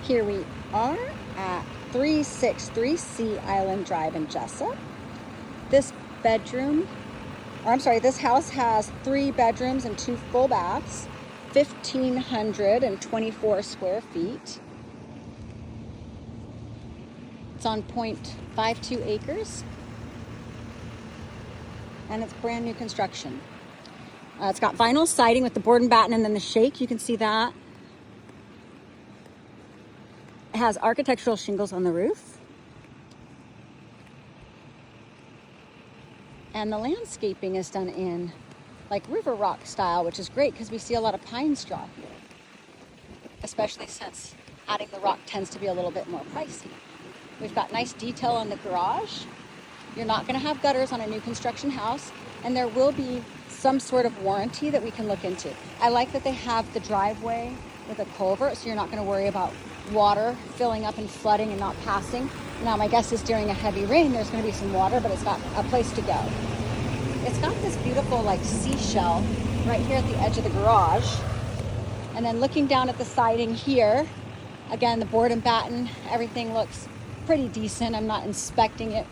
Here we are at 363 Sea Island Drive in Jessup. This house has 3 bedrooms and 2 full baths, 1,524 square feet. It's on 0.52 acres, and it's brand new construction. It's got vinyl siding with the board and batten and then the shake, you can see that. It has architectural shingles on the roof. And the landscaping is done in like river rock style, which is great because we see a lot of pine straw here, especially since adding the rock tends to be a little bit more pricey. We've got nice detail on the garage. You're not going to have gutters on a new construction house, and there will be some sort of warranty that we can look into. I like that they have the driveway with a culvert, so you're not going to worry about water filling up and flooding and not passing. Now, my guess is during a heavy rain, there's going to be some water, but it's got a place to go. It's got this beautiful like seashell right here at the edge of the garage. And then looking down at the siding here, again, the board and batten, everything looks pretty decent. I'm not inspecting it.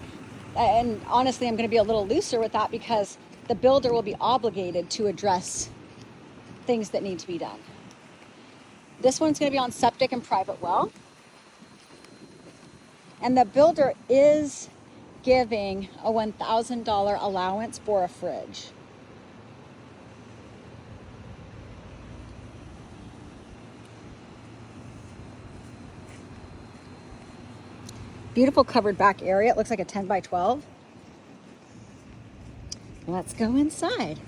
And honestly, I'm going to be a little looser with that because the builder will be obligated to address things that need to be done. This one's going to be on septic and private well. And the builder is giving a $1,000 allowance for a fridge. Beautiful covered back area. It looks like a 10 by 12. Let's go inside.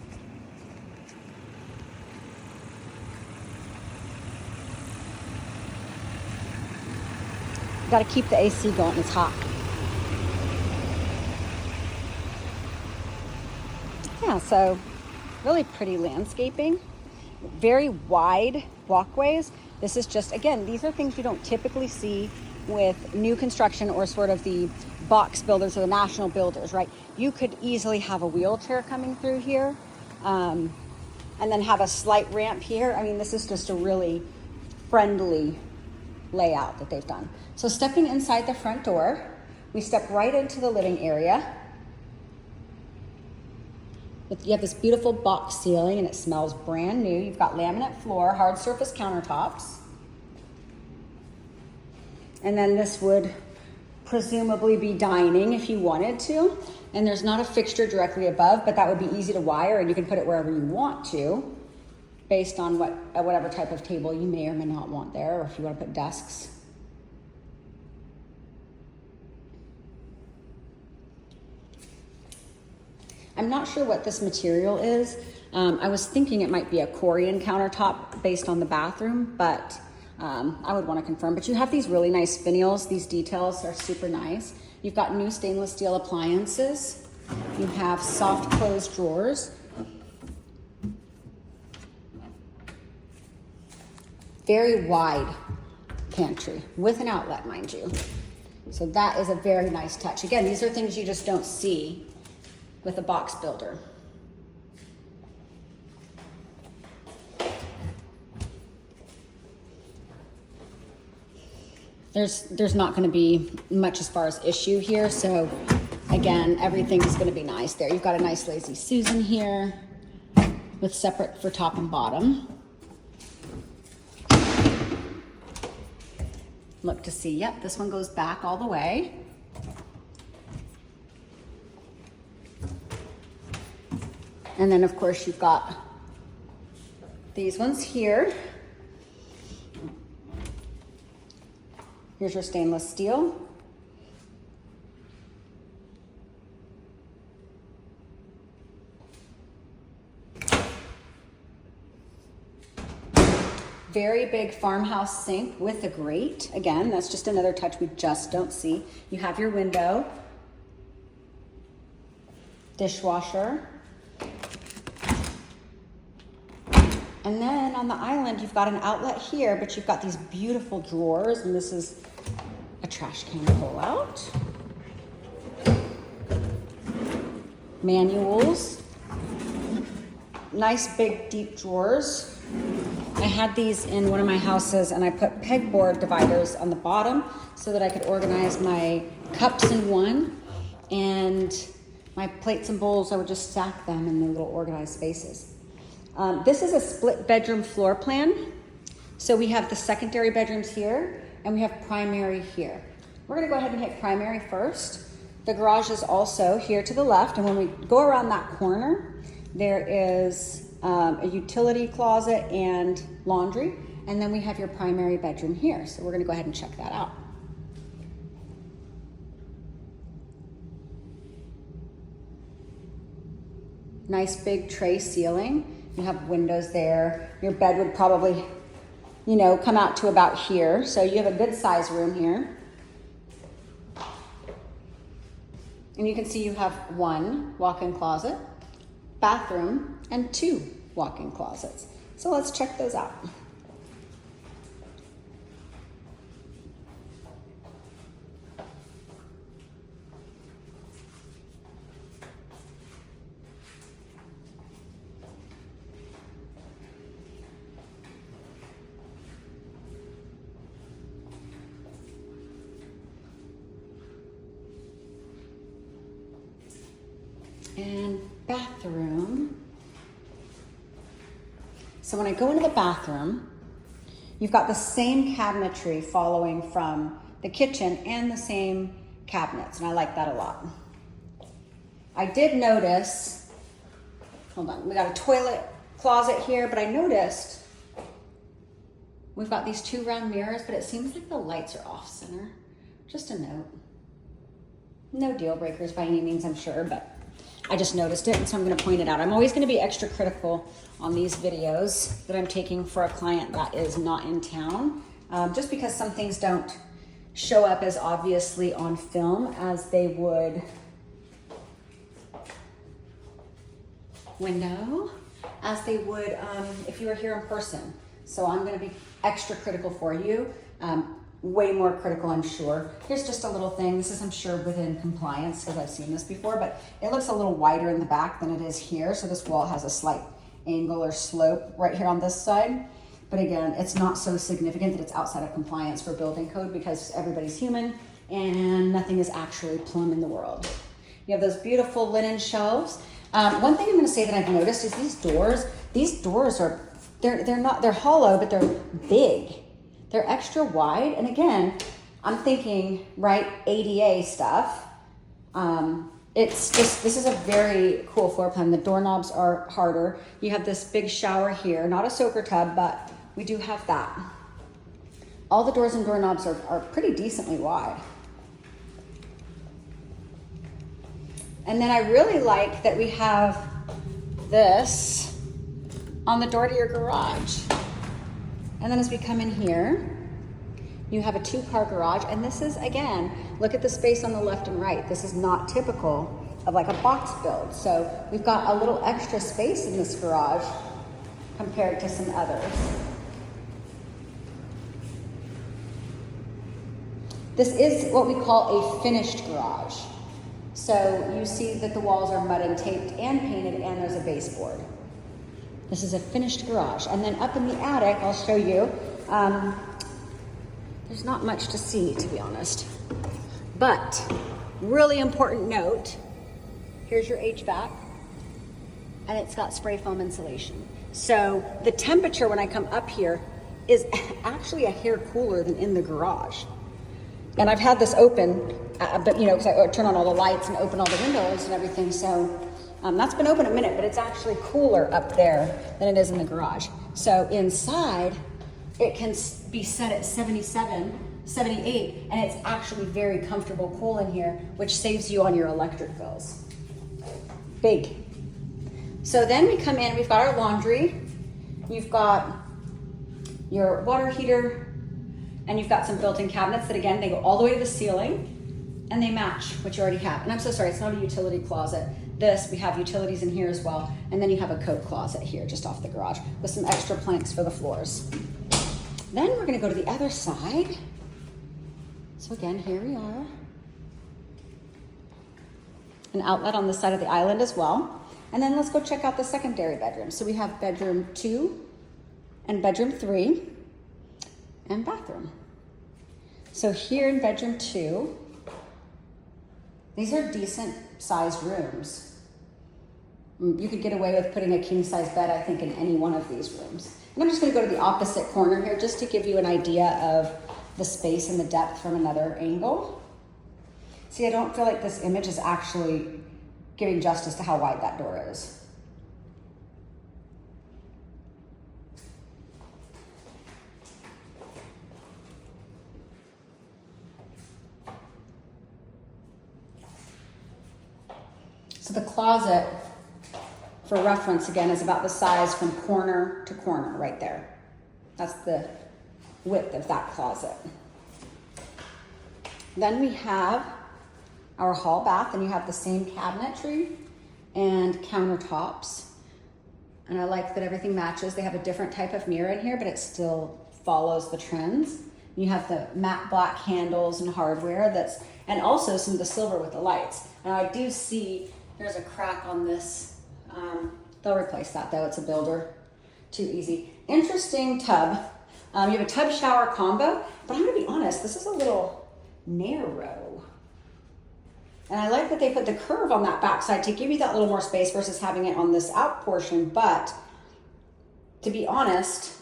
Got to keep the AC going, it's hot. Yeah, so really pretty landscaping, very wide walkways. This is just, again, these are things you don't typically see with new construction or sort of the box builders or the national builders, right? You could easily have a wheelchair coming through here and then have a slight ramp here. I mean, this is just a really friendly layout that they've done. So stepping inside the front door, we step right into the living area. You have this beautiful box ceiling and it smells brand new. You've got laminate floor, hard surface countertops. And then this would presumably be dining if you wanted to. And there's not a fixture directly above, but that would be easy to wire and you can put it wherever you want to based on whatever type of table you may or may not want there, or if you want to put desks. I'm not sure what this material is. I was thinking it might be a Corian countertop based on the bathroom, but I would want to confirm. But you have these really nice finials. These details are super nice. You've got new stainless steel appliances. You have soft closed drawers. Very wide pantry with an outlet, mind you. So that is a very nice touch. Again, these are things you just don't see with a box builder. There's not going to be much as far as issue here. So again, everything is going to be nice there. You've got a nice Lazy Susan here with separate for top and bottom. Look to see, yep, this one goes back all the way. And then of course you've got these ones here. Here's your stainless steel. Very big farmhouse sink with a grate. Again, that's just another touch we just don't see. You have your window, dishwasher. And then on the island, you've got an outlet here, but you've got these beautiful drawers, and this is a trash can pull out. Manuals. Nice big deep drawers. I had these in one of my houses, and I put pegboard dividers on the bottom so that I could organize my cups in one, and my plates and bowls, I would just stack them in the little organized spaces. This is a split bedroom floor plan. So we have the secondary bedrooms here, and we have primary here. We're gonna go ahead and hit primary first. The garage is also here to the left, and when we go around that corner, there is a utility closet and laundry, and then we have your primary bedroom here. So we're gonna go ahead and check that out. Nice big tray ceiling. You have windows there. Your bed would probably, you know, come out to about here. So you have a good size room here. And you can see you have one walk-in closet, bathroom, and 2 walk-in closets. So let's check those out. And bathroom. So when I go into the bathroom, you've got the same cabinetry following from the kitchen and the same cabinets, and I like that a lot. I did notice, hold on, we got a toilet closet here, but I noticed we've got these 2 round mirrors, but it seems like the lights are off center. Just a note. No deal breakers by any means, I'm sure, but I just noticed it, and so I'm going to point it out. I'm always going to be extra critical on these videos that I'm taking for a client that is not in town, just because some things don't show up as obviously on film as they would if you were here in person. So I'm going to be extra critical for you. Way more critical, I'm sure. Here's just a little thing. This is, I'm sure, within compliance because I've seen this before, but it looks a little wider in the back than it is here. So this wall has a slight angle or slope right here on this side. But again, it's not so significant that it's outside of compliance for building code because everybody's human and nothing is actually plumb in the world. You have those beautiful linen shelves. One thing I'm going to say that I've noticed is these doors are, they're hollow, but they're big. They're extra wide, and again, I'm thinking, right, ADA stuff. This is a very cool floor plan. The doorknobs are harder. You have this big shower here, not a soaker tub, but we do have that. All the doors and doorknobs are pretty decently wide. And then I really like that we have this on the door to your garage. And then as we come in here, you have a 2-car garage. And this is, again, look at the space on the left and right. This is not typical of like a box build. So we've got a little extra space in this garage compared to some others. This is what we call a finished garage. So you see that the walls are mud and taped and painted, and there's a baseboard. This is a finished garage. And then up in the attic, I'll show you, there's not much to see, to be honest. But, really important note, here's your HVAC, and it's got spray foam insulation. So the temperature when I come up here is actually a hair cooler than in the garage. And I've had this open, but you know, because I turn on all the lights and open all the windows and everything, so that's been open a minute, but it's actually cooler up there than it is in the garage. So inside, it can be set at 77, 78, and it's actually very comfortable cool in here, which saves you on your electric bills. Big. So then we come in, we've got our laundry, you've got your water heater, and you've got some built-in cabinets that, again, they go all the way to the ceiling, and they match what you already have. And I'm so sorry, it's not a utility closet. This, we have utilities in here as well, and then you have a coat closet here just off the garage with some extra planks for the floors. Then we're gonna go to the other side. So again, here we are. An outlet on the side of the island as well. And then let's go check out the secondary bedroom. So we have bedroom 2 and bedroom 3 and bathroom. So here in bedroom 2, these are decent sized rooms. You could get away with putting a king size bed, I think, in any one of these rooms. And I'm just gonna go to the opposite corner here just to give you an idea of the space and the depth from another angle. See, I don't feel like this image is actually giving justice to how wide that door is. So the closet, for reference again, is about the size from corner to corner right there. That's the width of that closet. Then we have our hall bath, and you have the same cabinetry and countertops. And I like that everything matches. They have a different type of mirror in here, but it still follows the trends. You have the matte black handles and hardware and also some of the silver with the lights. And I do see there's a crack on this. They'll replace that though, it's a builder, too easy. Interesting tub. You have a tub shower combo, but I'm gonna be honest, this is a little narrow. And I like that they put the curve on that backside to give you that little more space versus having it on this out portion, but to be honest,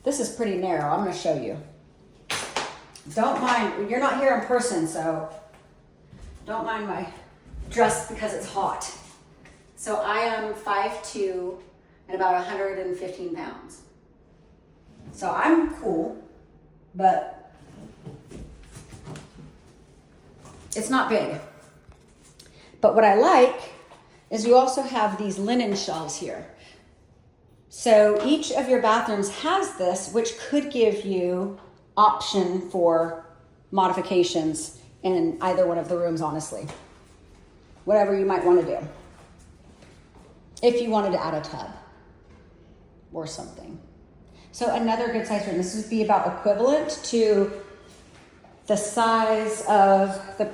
this is pretty narrow. I'm gonna show you. Don't mind, you're not here in person, so don't mind my dress because it's hot. So I am 5'2" and about 115 pounds. So I'm cool, but it's not big. But what I like is you also have these linen shelves here. So each of your bathrooms has this, which could give you option for modifications in either one of the rooms, honestly. Whatever you might want to do. If you wanted to add a tub or something. So another good size room. This would be about equivalent to the size of the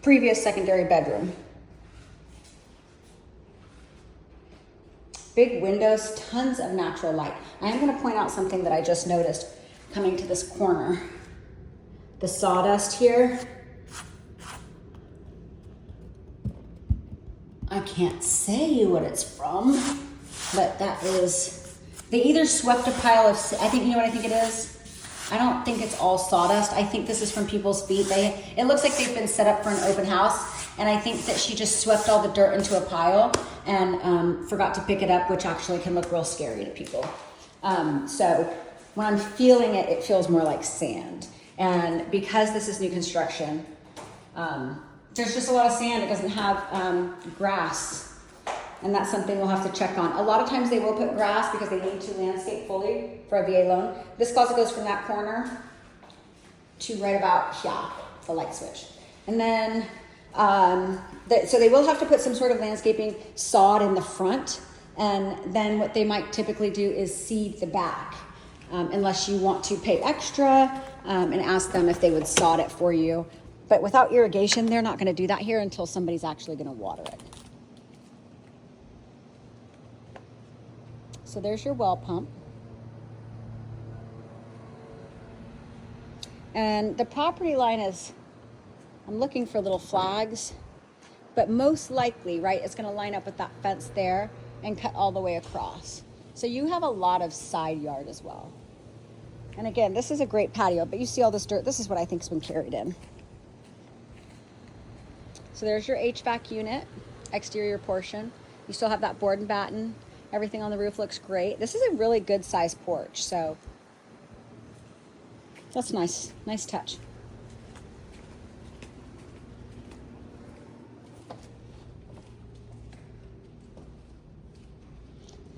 previous secondary bedroom. Big windows, tons of natural light. I am going to point out something that I just noticed coming to this corner. The sawdust here. I can't say what it's from, but that is, they either swept a pile of, I think, you know what I think it is? I don't think it's all sawdust. I think this is from people's feet. It looks like they've been set up for an open house, and I think that she just swept all the dirt into a pile and forgot to pick it up, which actually can look real scary to people. So when I'm feeling it, it feels more like sand. And because this is new construction, there's just a lot of sand. It doesn't have grass. And that's something we'll have to check on. A lot of times they will put grass because they need to landscape fully for a VA loan. This closet goes from that corner to right about here, the light switch. And then, so they will have to put some sort of landscaping sod in the front. And then what they might typically do is seed the back. Unless you want to pay extra and ask them if they would sod it for you. But without irrigation, they're not gonna do that here until somebody's actually gonna water it. So there's your well pump. And the property line is, I'm looking for little flags, but most likely, right, it's gonna line up with that fence there and cut all the way across. So you have a lot of side yard as well. And again, this is a great patio, but you see all this dirt. This is what I think has been carried in. So there's your HVAC unit, exterior portion. You still have that board and batten. Everything on the roof looks great. This is a really good sized porch, so that's nice, nice touch.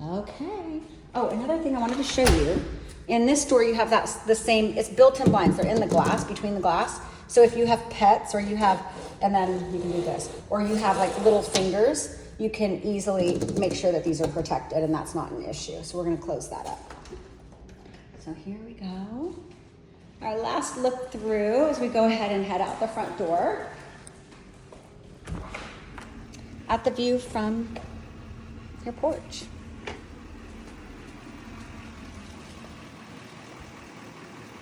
Okay. Oh, another thing I wanted to show you. In this door, you have the same, it's built-in blinds. They're in the glass, between the glass. So if you have pets or you have, and then you can do this, or you have like little fingers, you can easily make sure that these are protected and that's not an issue. So we're gonna close that up. So here we go. Our last look through as we go ahead and head out the front door. At the view from your porch.